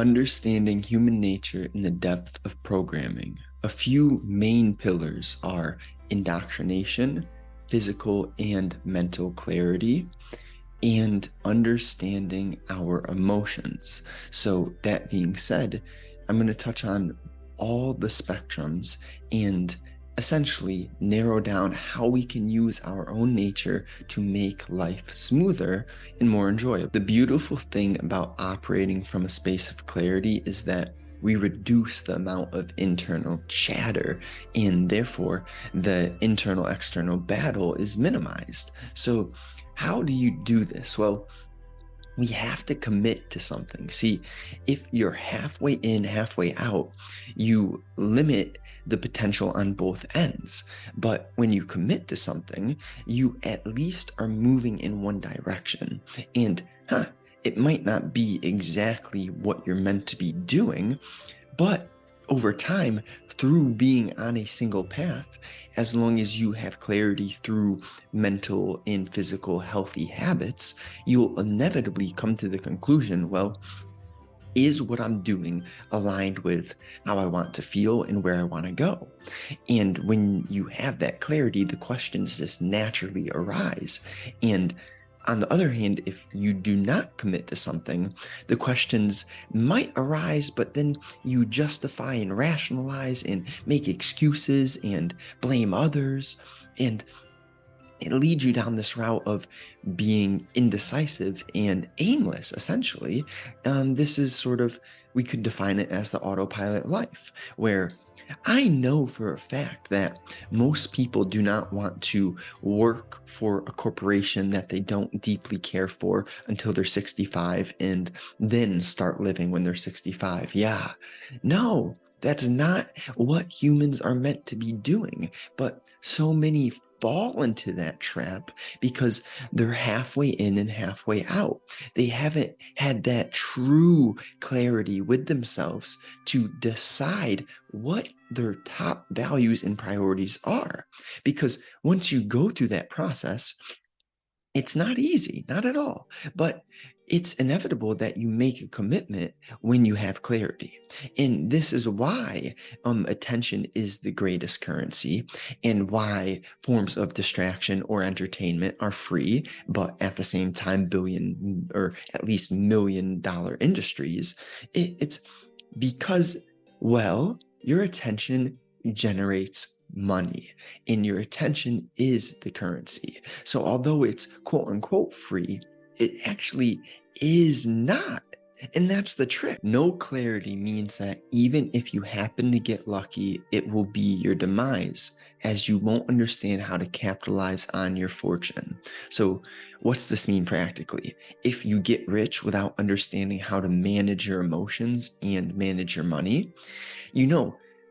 Understanding human nature in the depth of programming. A few main pillars are indoctrination, physical and mental clarity, and understanding our emotions. So, that being said, I'm going to touch on all the spectrums and essentially narrow down how we can use our own nature to make life smoother and more enjoyable. The beautiful thing about operating from a space of clarity is that we reduce the amount of internal chatter, and therefore the internal external battle is minimized. So, how do you do this? Well, we have to commit to something. See, if you're halfway in, halfway out, you limit the potential on both ends. But when you commit to something, you at least are moving in one direction. And it might not be exactly what you're meant to be doing, but over time, through being on a single path, as long as you have clarity through mental and physical healthy habits, you'll inevitably come to the conclusion, well, is what I'm doing aligned with how I want to feel and where I want to go? And when you have that clarity, the questions just naturally arise. And on the other hand, if you do not commit to something, the questions might arise, but then you justify and rationalize and make excuses and blame others. And it leads you down this route of being indecisive and aimless, essentially. This is sort of, we could define it as the autopilot life, where I know for a fact that most people do not want to work for a corporation that they don't deeply care for until they're 65 and then start living when they're 65. Yeah, no, that's not what humans are meant to be doing. But so many fall into that trap because they're halfway in and halfway out. They haven't had that true clarity with themselves to decide what their top values and priorities are. Because once you go through that process, it's not easy, not at all, but it's inevitable that you make a commitment when you have clarity. And this is why attention is the greatest currency, and why forms of distraction or entertainment are free, but at the same time, billion or at least $1 million industries. It's because, well, your attention generates money, and your attention is the currency. So although it's quote unquote free, it actually is not. And that's the trick. No clarity means that even if you happen to get lucky, it will be your demise, as you won't understand how to capitalize on your fortune. So what's this mean practically? If you get rich without understanding how to manage your emotions and manage your money,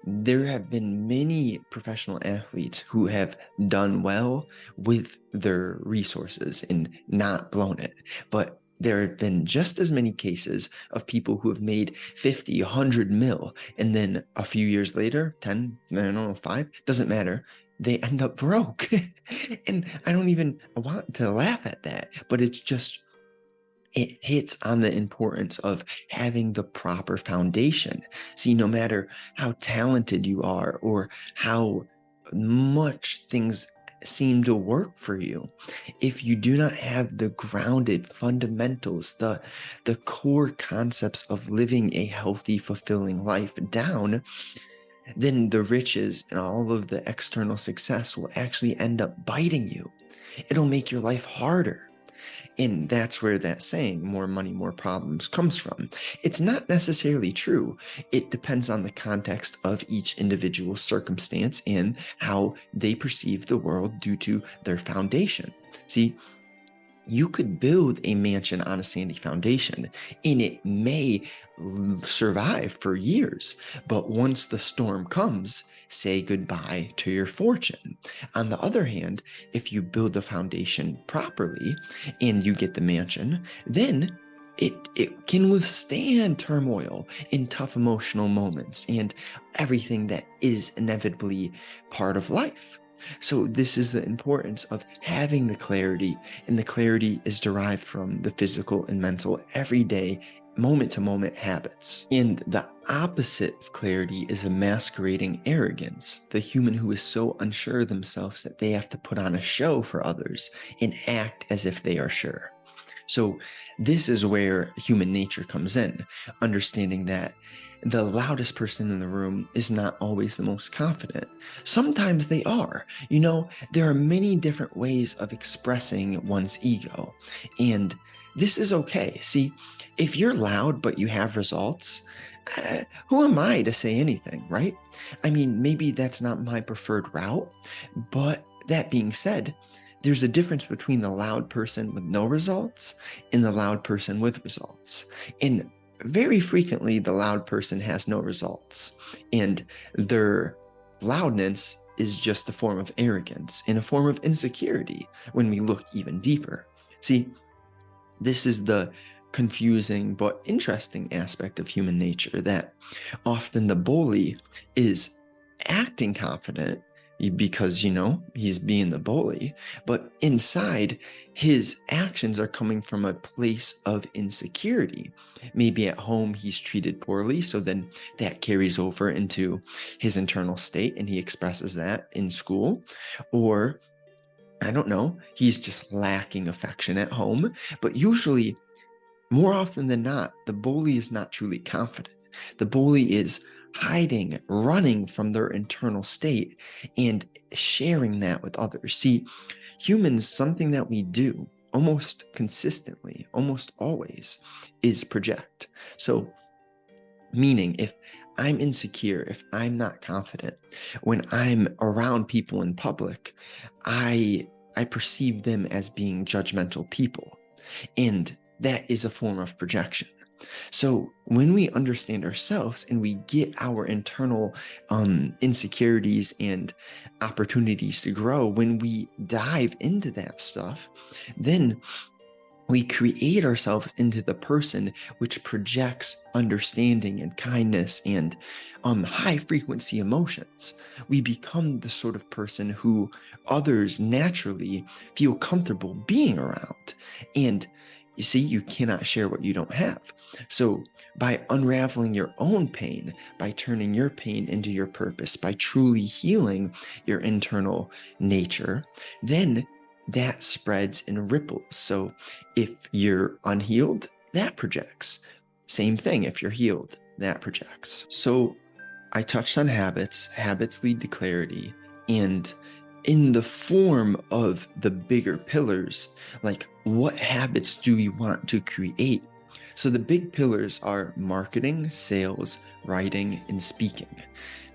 there have been many professional athletes who have done well with their resources and not blown it. But there have been just as many cases of people who have made 50, 100 mil, and then a few years later, 10, I don't know, 5, doesn't matter, they end up broke. And I don't even want to laugh at that, but it hits on the importance of having the proper foundation. See, no matter how talented you are or how much things seem to work for you, if you do not have the grounded fundamentals, the core concepts of living a healthy, fulfilling life down, then the riches and all of the external success will actually end up biting you. It'll make your life harder. And that's where that saying, more money, more problems, comes from. It's not necessarily true. It depends on the context of each individual circumstance and how they perceive the world due to their foundation. See, you could build a mansion on a sandy foundation and it may survive for years, but once the storm comes, say goodbye to your fortune. On the other hand, if you build the foundation properly and you get the mansion, then it can withstand turmoil and tough emotional moments and everything that is inevitably part of life. So this is the importance of having the clarity, and the clarity is derived from the physical and mental everyday moment to moment habits. And the opposite of clarity is a masquerading arrogance, the human who is so unsure of themselves that they have to put on a show for others and act as if they are sure. So this is where human nature comes in, understanding that the loudest person in the room is not always the most confident. Sometimes they are. There are many different ways of expressing one's ego, and this is okay. See, if you're loud but you have results, who am I to say anything, right? I mean, maybe that's not my preferred route, but that being said, there's a difference between the loud person with no results and the loud person with results. And very frequently, the loud person has no results, and their loudness is just a form of arrogance and a form of insecurity when we look even deeper. See, this is the confusing but interesting aspect of human nature, that often the bully is acting confident because, he's being the bully, but inside his actions are coming from a place of insecurity. Maybe at home he's treated poorly, so then that carries over into his internal state and he expresses that in school. Or I don't know, he's just lacking affection at home. But usually, more often than not, the bully is not truly confident. The bully is hiding, running from their internal state and sharing that with others. See, humans, something that we do almost consistently, almost always, is project. So, meaning if I'm insecure, if I'm not confident, when I'm around people in public, I perceive them as being judgmental people. And that is a form of projection. So when we understand ourselves and we get our internal insecurities and opportunities to grow, when we dive into that stuff, then we create ourselves into the person which projects understanding and kindness and high frequency emotions. We become the sort of person who others naturally feel comfortable being around. And you see, you cannot share what you don't have. So by unraveling your own pain, by turning your pain into your purpose, by truly healing your internal nature, then that spreads and ripples. So if you're unhealed, that projects. Same thing, if you're healed, that projects. So I touched on habits. Habits lead to clarity. And in the form of the bigger pillars, like what habits do we want to create? So the big pillars are marketing, sales, writing, and speaking,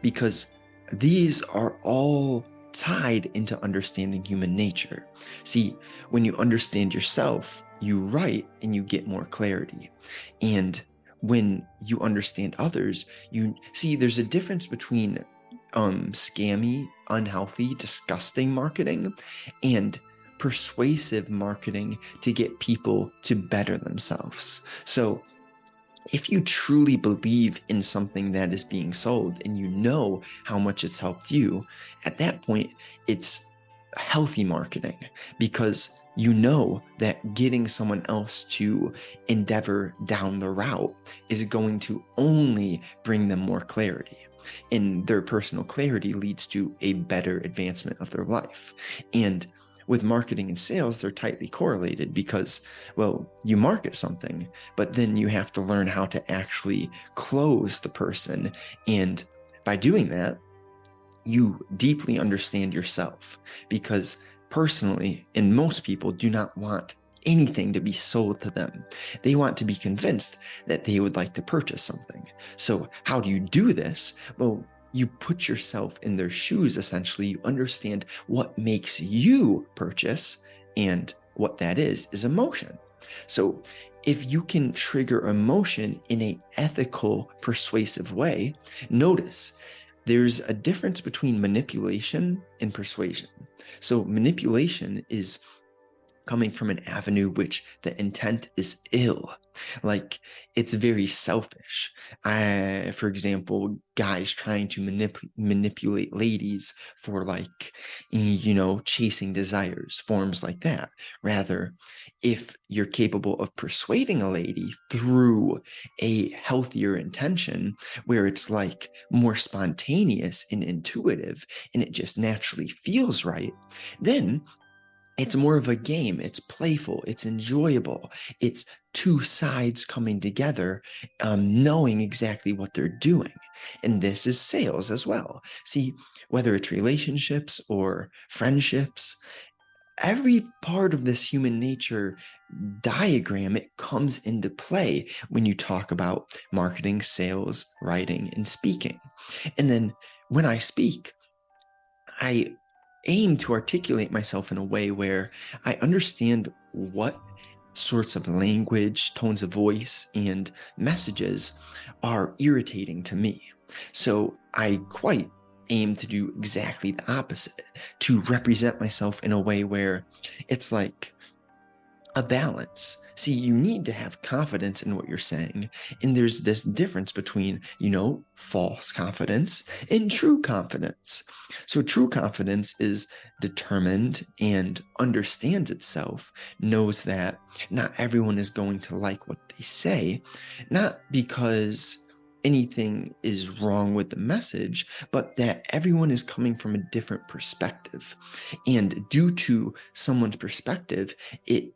because these are all tied into understanding human nature. See, when you understand yourself, you write and you get more clarity. And when you understand others, you see there's a difference between scammy, unhealthy, disgusting marketing and persuasive marketing to get people to better themselves. So if you truly believe in something that is being sold and you know how much it's helped you, at that point, it's healthy marketing, because you know that getting someone else to endeavor down the route is going to only bring them more clarity. And their personal clarity leads to a better advancement of their life. And with marketing and sales, they're tightly correlated because, well, you market something, but then you have to learn how to actually close the person. And by doing that, you deeply understand yourself, because personally, and most people do not want anything to be sold to them. They want to be convinced that they would like to purchase something. So how do you do this? Well, you put yourself in their shoes, essentially. You understand what makes you purchase, and what that is emotion. So if you can trigger emotion in an ethical, persuasive way, notice there's a difference between manipulation and persuasion. So manipulation is coming from an avenue which the intent is ill, like it's very selfish. For example, guys trying to manipulate ladies for chasing desires, forms like that. Rather, if you're capable of persuading a lady through a healthier intention where it's like more spontaneous and intuitive and it just naturally feels right, then it's more of a game. It's playful. It's enjoyable. It's two sides coming together, knowing exactly what they're doing. And this is sales as well. See, whether it's relationships or friendships, every part of this human nature diagram, it comes into play when you talk about marketing, sales, writing, and speaking. And then when I speak, I aim to articulate myself in a way where I understand what sorts of language, tones of voice, and messages are irritating to me. So I quite aim to do exactly the opposite, to represent myself in a way where it's like a balance. See, you need to have confidence in what you're saying. And there's this difference between, false confidence and true confidence. So, true confidence is determined and understands itself, knows that not everyone is going to like what they say, not because anything is wrong with the message, but that everyone is coming from a different perspective. And due to someone's perspective, it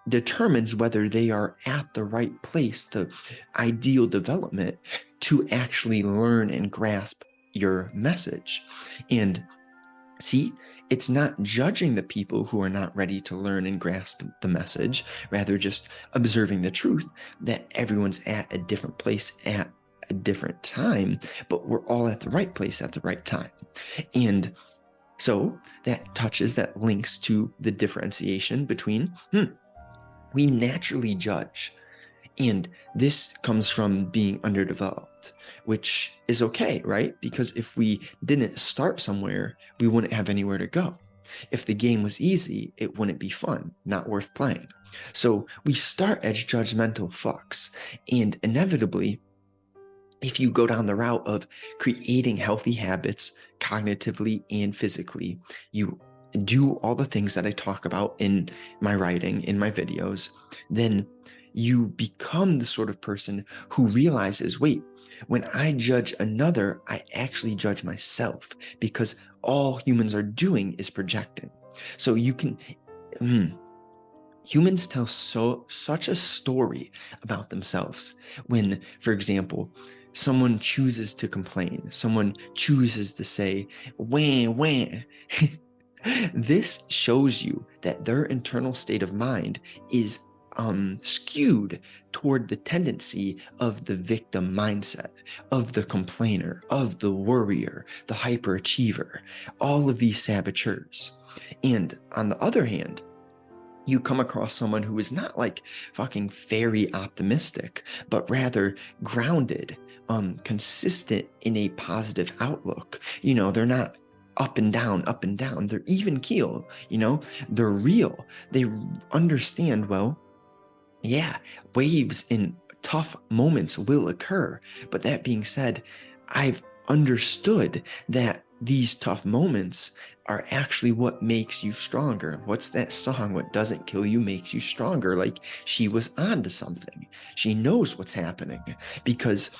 determines whether they are at the right place, the ideal development to actually learn and grasp your message. And see, it's not judging the people who are not ready to learn and grasp the message, rather just observing the truth that everyone's at a different place at a different time, but we're all at the right place at the right time. And so that links to the differentiation between, we naturally judge. And this comes from being underdeveloped, which is okay, right? Because if we didn't start somewhere, we wouldn't have anywhere to go. If the game was easy, it wouldn't be fun, not worth playing. So we start as judgmental fucks. And inevitably, if you go down the route of creating healthy habits cognitively and physically, you do all the things that I talk about in my writing, in my videos, then you become the sort of person who realizes, wait, when I judge another, I actually judge myself, because all humans are doing is projecting. So you can, humans tell such a story about themselves when, for example, someone chooses to complain, someone chooses to say, wah, wah. This shows you that their internal state of mind is skewed toward the tendency of the victim mindset, of the complainer, of the worrier, the hyperachiever, all of these saboteurs. And on the other hand, you come across someone who is not like fucking fairy optimistic, but rather grounded, consistent in a positive outlook. They're not up and down, up and down. They're even keel, they're real. They understand, well, yeah, waves in tough moments will occur. But that being said, I've understood that these tough moments are actually what makes you stronger. What's that song? What doesn't kill you makes you stronger. Like, she was onto something. She knows what's happening. Because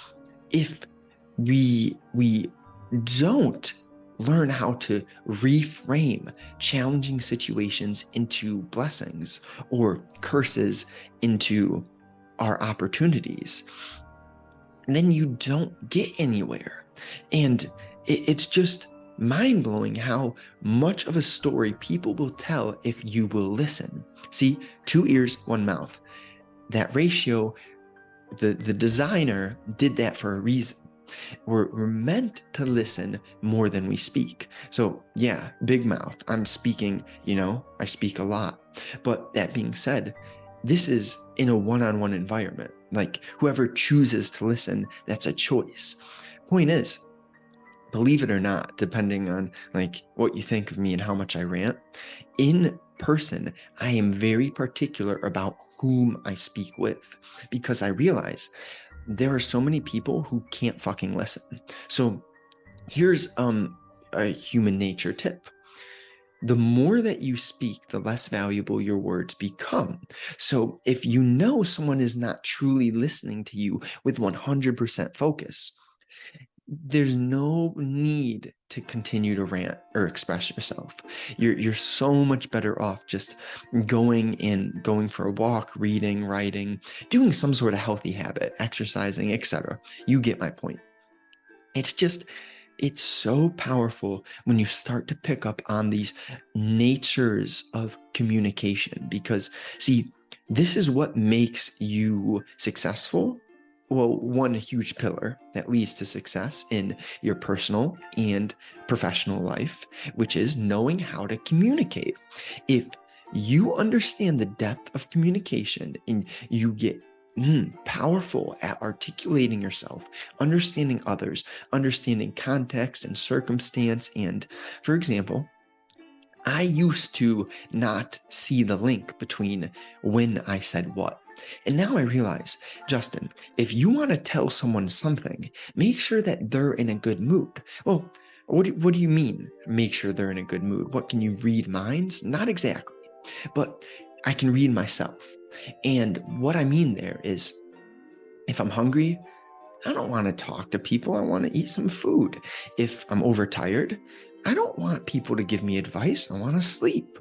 if we don't learn how to reframe challenging situations into blessings or curses into our opportunities, then you don't get anywhere. And it's just mind-blowing how much of a story people will tell if you will listen. See, 2 ears, 1 mouth. That ratio, the designer did that for a reason. We're meant to listen more than we speak. So yeah, big mouth. I'm speaking, I speak a lot. But that being said, this is in a one-on-one environment. Like, whoever chooses to listen, that's a choice. Point is, believe it or not, depending on like what you think of me and how much I rant, in person, I am very particular about whom I speak with, because I realize there are so many people who can't fucking listen. So here's a human nature tip. The more that you speak, the less valuable your words become. So if you know someone is not truly listening to you with 100% focus, there's no need to continue to rant or express yourself. You're so much better off just going for a walk, reading, writing, doing some sort of healthy habit, exercising, etc. You get my point. It's so powerful when you start to pick up on these natures of communication, because see, this is what makes you successful. Well, one huge pillar that leads to success in your personal and professional life, which is knowing how to communicate. If you understand the depth of communication and you get powerful at articulating yourself, understanding others, understanding context and circumstance. And for example, I used to not see the link between when I said what. And now I realize, Justin, if you want to tell someone something, make sure that they're in a good mood. Well, what do you mean, make sure they're in a good mood? What, can you read minds? Not exactly, but I can read myself. And what I mean there is, if I'm hungry, I don't want to talk to people. I want to eat some food. If I'm overtired, I don't want people to give me advice. I want to sleep.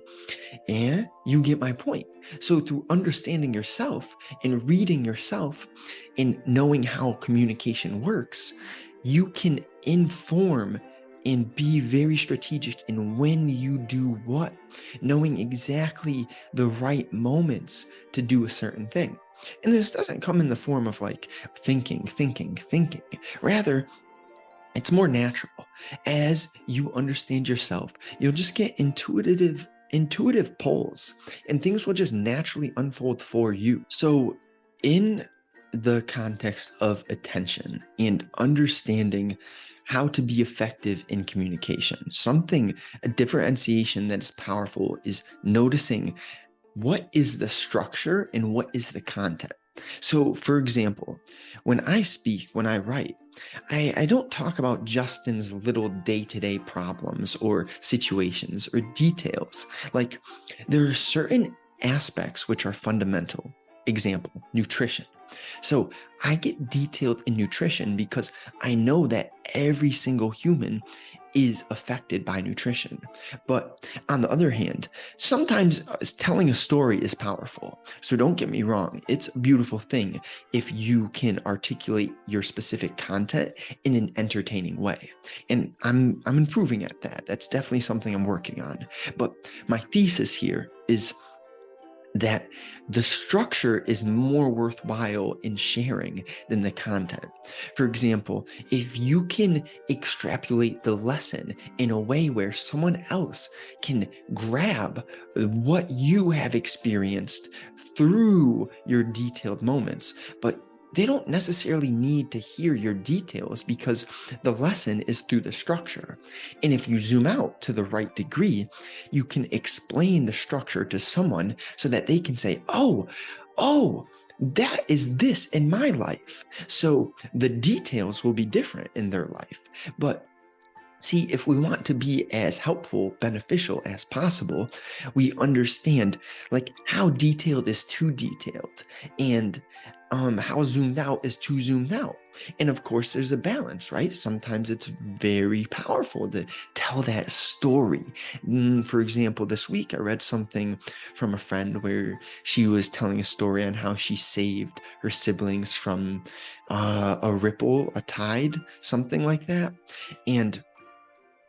And you get my point. So through understanding yourself and reading yourself and knowing how communication works, you can inform and be very strategic in when you do what, knowing exactly the right moments to do a certain thing. And this doesn't come in the form of like thinking. Rather, it's more natural. As you understand yourself, you'll just get intuitive pulls, and things will just naturally unfold for you. So in the context of attention and understanding how to be effective in communication, a differentiation that is powerful is noticing what is the structure and what is the content. So for example, when I speak, when I write, I don't talk about Justin's little day-to-day problems or situations or details. Like, there are certain aspects which are fundamental. Example, nutrition. So I get detailed in nutrition because I know that every single human is affected by nutrition. But on the other hand, sometimes telling a story is powerful. So don't get me wrong, it's a beautiful thing if you can articulate your specific content in an entertaining way. And I'm improving at that. That's definitely something I'm working on. But my thesis here is that the structure is more worthwhile in sharing than the content. For example, if you can extrapolate the lesson in a way where someone else can grab what you have experienced through your detailed moments, but they don't necessarily need to hear your details because the lesson is through the structure. And if you zoom out to the right degree, you can explain the structure to someone so that they can say, oh, that is this in my life. So the details will be different in their life. But see, if we want to be as helpful, beneficial as possible, we understand like how detailed is too detailed and how zoomed out is too zoomed out. And of course, there's a balance, right? Sometimes it's very powerful to tell that story. For example, this week I read something from a friend where she was telling a story on how she saved her siblings from a tide, something like that. And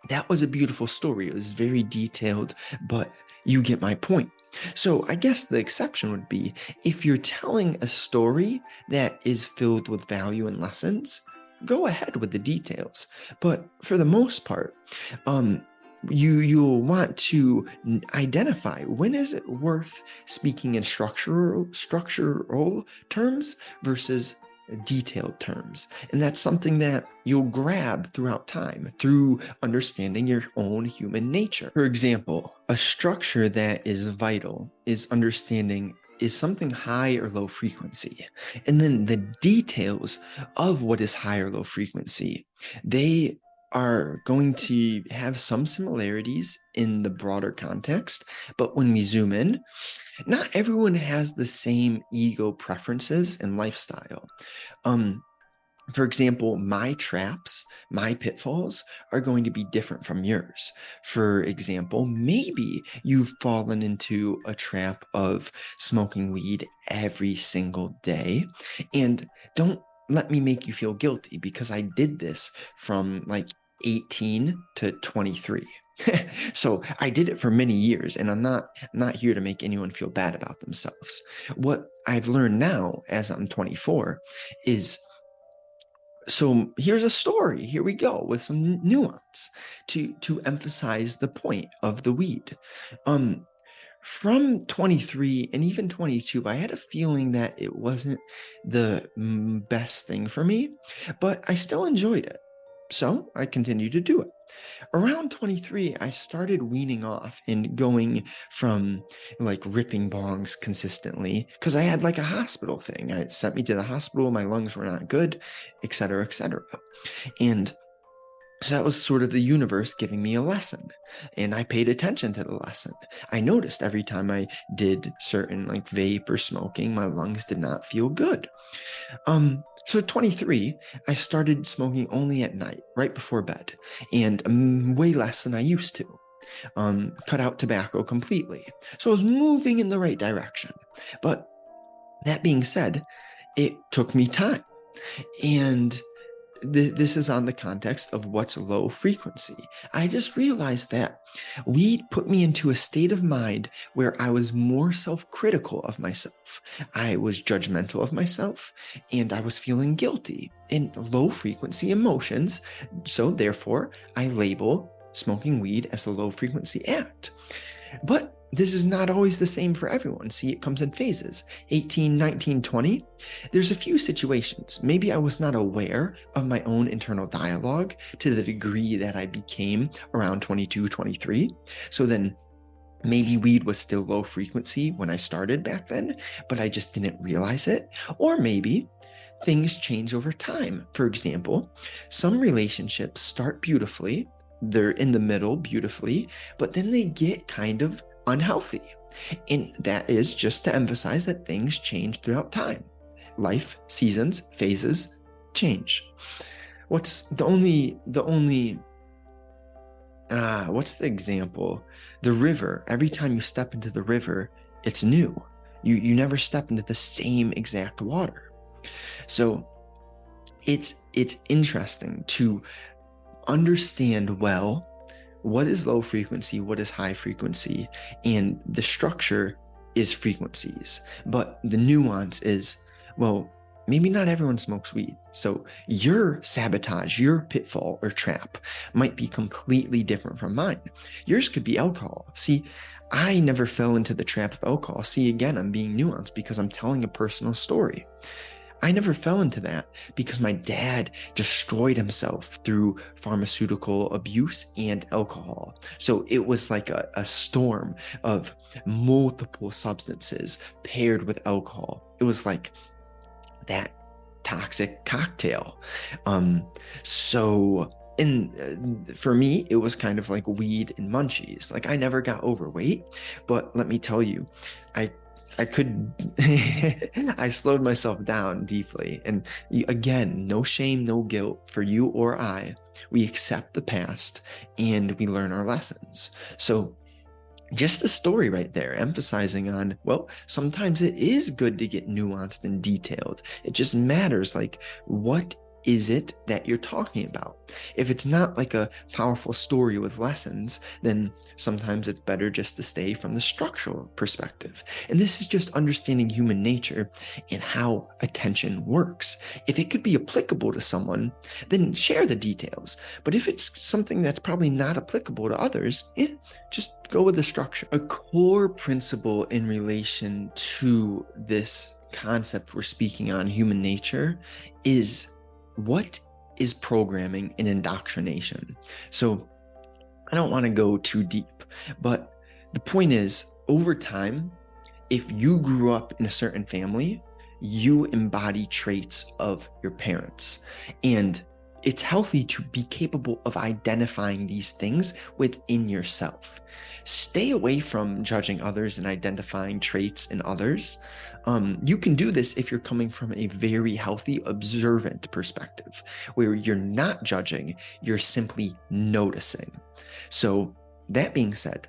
that was a beautiful story. It was very detailed, but you get my point. So I guess the exception would be if you're telling a story that is filled with value and lessons, go ahead with the details. But for the most part, you'll want to identify when is it worth speaking in structural terms versus detailed terms. And that's something that you'll grab throughout time through understanding your own human nature. For example, a structure that is vital is understanding is something high or low frequency. And then the details of what is high or low frequency, they are going to have some similarities in the broader context. But when we zoom in, not everyone has the same ego preferences and lifestyle. For example, my traps, my pitfalls are going to be different from yours. For example, maybe you've fallen into a trap of smoking weed every single day. And don't let me make you feel guilty, because I did this from like 18 to 23. So I did it for many years, and I'm not here to make anyone feel bad about themselves. What I've learned now as I'm 24 is, so here's a story. Here we go with some nuance to emphasize the point of the weed. From 23 and even 22, I had a feeling that it wasn't the best thing for me, but I still enjoyed it. So I continued to do it. Around 23, I started weaning off and going from like ripping bongs consistently, because I had like a hospital thing. It sent me to the hospital. My lungs were not good, et cetera, et cetera. And so that was sort of the universe giving me a lesson, and I paid attention to the lesson. I noticed every time I did certain like vape or smoking, my lungs did not feel good. So at 23, I started smoking only at night, right before bed, and way less than I used to. Cut out tobacco completely. So I was moving in the right direction. But that being said, it took me time. And this is on the context of what's low frequency. I just realized that weed put me into a state of mind where I was more self-critical of myself. I was judgmental of myself, and I was feeling guilty and low frequency emotions. So therefore, I label smoking weed as a low frequency act. But this is not always the same for everyone. See, it comes in phases. 18, 19, 20. There's a few situations. Maybe I was not aware of my own internal dialogue to the degree that I became around 22, 23. So then maybe weed was still low frequency when I started back then, but I just didn't realize it. Or maybe things change over time. For example, some relationships start beautifully. They're in the middle beautifully, but then they get kind of unhealthy. And that is just to emphasize that things change throughout time. Life, seasons, phases change. What's the example? The river. Every time you step into the river, it's new. You never step into the same exact water. So it's interesting to understand well what is low frequency, what is high frequency, and the structure is frequencies. But the nuance is, well, maybe not everyone smokes weed. So your sabotage, your pitfall or trap might be completely different from mine. Yours could be alcohol. See, I never fell into the trap of alcohol. See, again, I'm being nuanced because I'm telling a personal story. I never fell into that because my dad destroyed himself through pharmaceutical abuse and alcohol. So it was like a storm of multiple substances paired with alcohol. It was like that toxic cocktail. For me, it was kind of like weed and munchies. Like I never got overweight, but let me tell you, I slowed myself down deeply. And again, no shame, no guilt for you or I. We accept the past and we learn our lessons. So just a story right there, emphasizing on, well, sometimes it is good to get nuanced and detailed. It just matters, like, what is it that you're talking about? If it's not like a powerful story with lessons, then sometimes it's better just to stay from the structural perspective. And this is just understanding human nature and how attention works. If it could be applicable to someone, then share the details. But if it's something that's probably not applicable to others, just go with the structure. A core principle in relation to this concept we're speaking on, human nature, is what is programming and indoctrination? So I don't want to go too deep, but the point is, over time, if you grew up in a certain family, you embody traits of your parents. And it's healthy to be capable of identifying these things within yourself. Stay away from judging others and identifying traits in others. You can do this if you're coming from a very healthy, observant perspective, where you're not judging, you're simply noticing. So, that being said,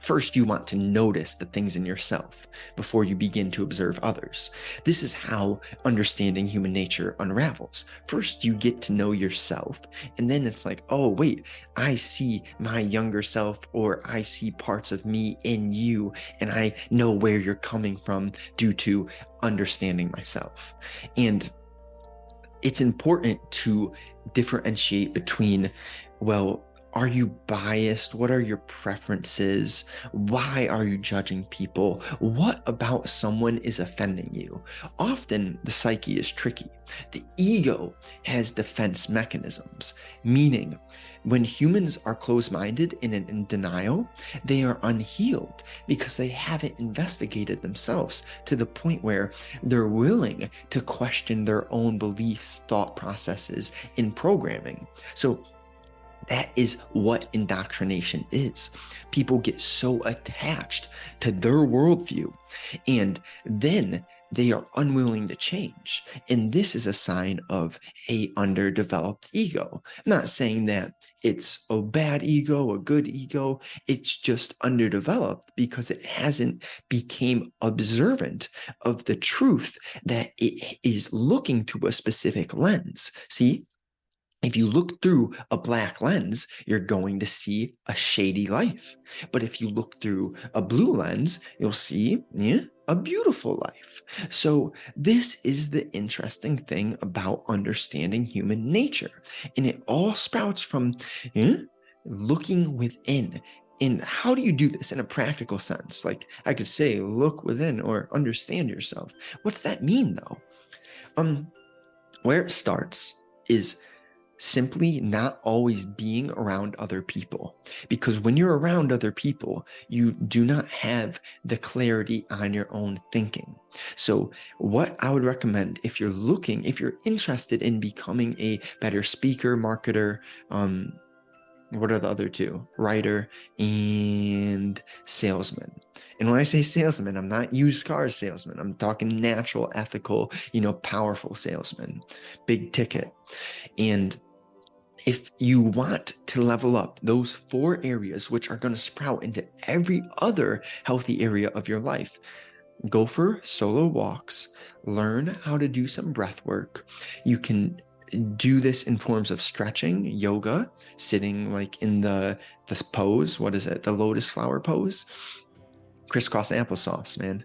first, you want to notice the things in yourself before you begin to observe others. This is how understanding human nature unravels. First, you get to know yourself, and then it's like, oh, wait, I see my younger self, or I see parts of me in you, and I know where you're coming from due to understanding myself. And it's important to differentiate between, well, are you biased? What are your preferences? Why are you judging people? What about someone is offending you? Often the psyche is tricky. The ego has defense mechanisms, meaning when humans are closed-minded and in denial, they are unhealed because they haven't investigated themselves to the point where they're willing to question their own beliefs, thought processes, in programming. So that is what indoctrination is. People get so attached to their worldview, and then they are unwilling to change. And this is a sign of a underdeveloped ego. I'm not saying that it's a bad ego, a good ego. It's just underdeveloped because it hasn't become observant of the truth that it is looking through a specific lens. See? If you look through a black lens, you're going to see a shady life. But if you look through a blue lens, you'll see a beautiful life. So this is the interesting thing about understanding human nature. And it all sprouts from looking within. And how do you do this in a practical sense? Like I could say, look within or understand yourself. What's that mean though? Where it starts is simply not always being around other people. Because when you're around other people, you do not have the clarity on your own thinking. So what I would recommend if you're interested in becoming a better speaker, marketer, what are the other two? Writer and salesman. And when I say salesman, I'm not used car salesman. I'm talking natural, ethical, powerful salesman, big ticket. And if you want to level up those 4 areas, which are going to sprout into every other healthy area of your life, go for solo walks, learn how to do some breath work. You can do this in forms of stretching, yoga, sitting like in the pose. What is it? The lotus flower pose. Crisscross applesauce, man.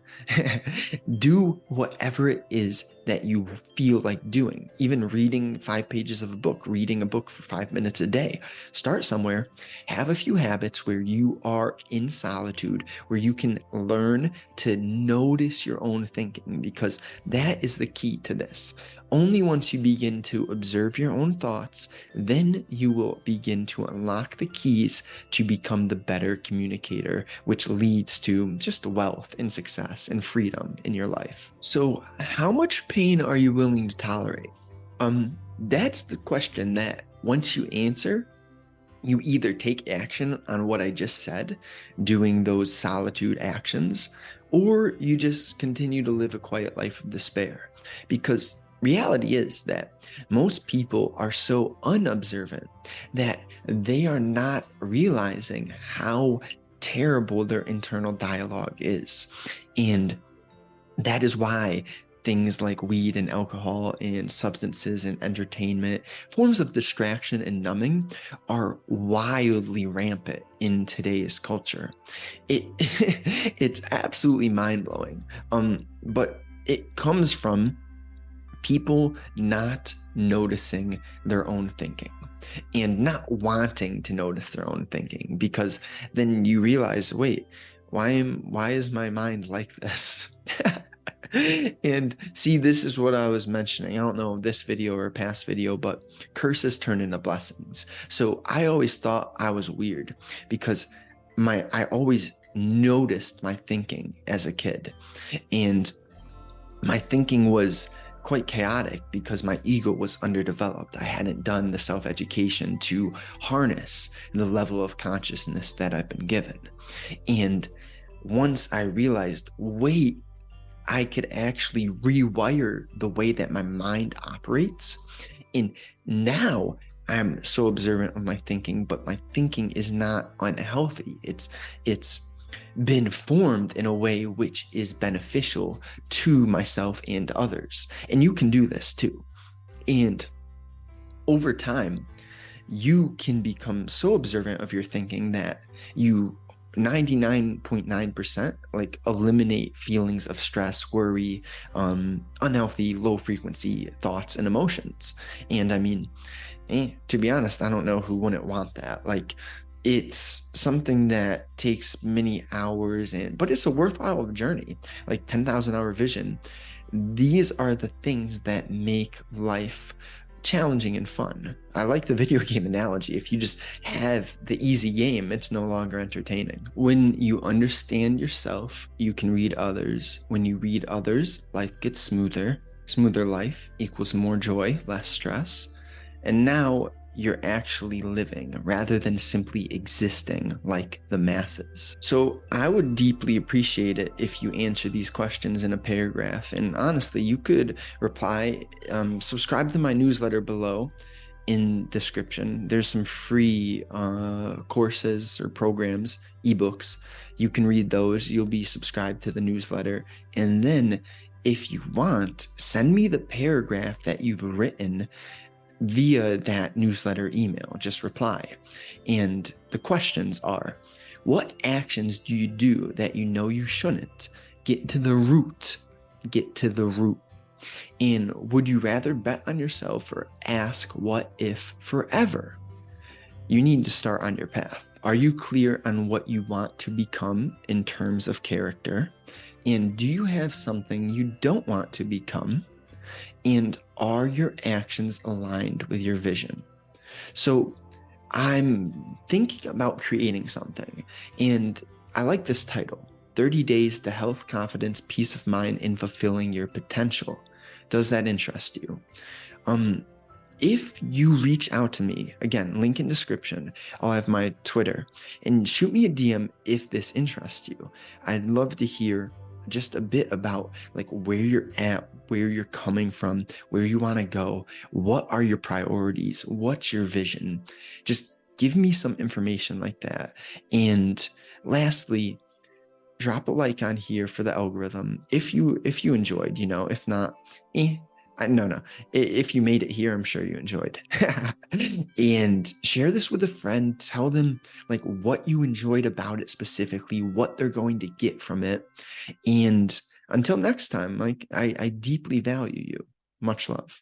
Do whatever it is that you feel like doing. Even reading 5 pages of a book, reading a book for 5 minutes a day. Start somewhere. Have a few habits where you are in solitude, where you can learn to notice your own thinking, because that is the key to this. Only once you begin to observe your own thoughts, then you will begin to unlock the keys to become the better communicator, which leads to just wealth and success and freedom in your life. So how much pain are you willing to tolerate? That's the question that once you answer, you either take action on what I just said, doing those solitude actions, or you just continue to live a quiet life of despair. Because reality is that most people are so unobservant that they are not realizing how terrible their internal dialogue is. And that is why things like weed and alcohol and substances and entertainment, forms of distraction and numbing, are wildly rampant in today's culture. It's absolutely mind-blowing. But it comes from people not noticing their own thinking and not wanting to notice their own thinking, because then you realize, wait, why is my mind like this? And see, this is what I was mentioning. I don't know if this video or past video, but curses turn into blessings. So I always thought I was weird because I always noticed my thinking as a kid. And my thinking was quite chaotic because my ego was underdeveloped. I hadn't done the self-education to harness the level of consciousness that I've been given. And once I realized, wait, I could actually rewire the way that my mind operates. And now I'm so observant of my thinking, but my thinking is not unhealthy. It's been formed in a way which is beneficial to myself and others. And you can do this too. And over time, you can become so observant of your thinking that you 99.9% like eliminate feelings of stress, worry, unhealthy, low frequency thoughts and emotions. And I mean, to be honest, I don't know who wouldn't want that. Like, it's something that takes many hours, but it's a worthwhile journey, like 10,000 hour vision. These are the things that make life challenging and fun. I like the video game analogy. If you just have the easy game, it's no longer entertaining. When you understand yourself, you can read others. When you read others, life gets smoother. Smoother life equals more joy, less stress. And now you're actually living rather than simply existing like the masses. So I would deeply appreciate it if you answer these questions in a paragraph. And honestly, you could reply, subscribe to my newsletter below in description. There's some free courses or programs, ebooks. You can read those. You'll be subscribed to the newsletter. And then if you want, send me the paragraph that you've written via that newsletter email. Just reply. And the questions are, what actions do you do that you know you shouldn't? Get to the root. Get to the root. And would you rather bet on yourself or ask what if forever? You need to start on your path. Are you clear on what you want to become in terms of character? And do you have something you don't want to become? And are your actions aligned with your vision? So I'm thinking about creating something, and I like this title, 30 Days to Health, Confidence, Peace of Mind, and Fulfilling Your Potential. Does that interest you? If you reach out to me, again, link in description, I'll have my Twitter, and shoot me a DM if this interests you. I'd love to hear just a bit about like where you're at, where you're coming from, where you want to go, what are your priorities, what's your vision. Just give me some information like that. And lastly, drop a like on here for the algorithm if you enjoyed. If not, no, if you made it here, I'm sure you enjoyed. And share this with a friend. Tell them like what you enjoyed about it specifically, what they're going to get from it. And until next time, like I deeply value you. Much love.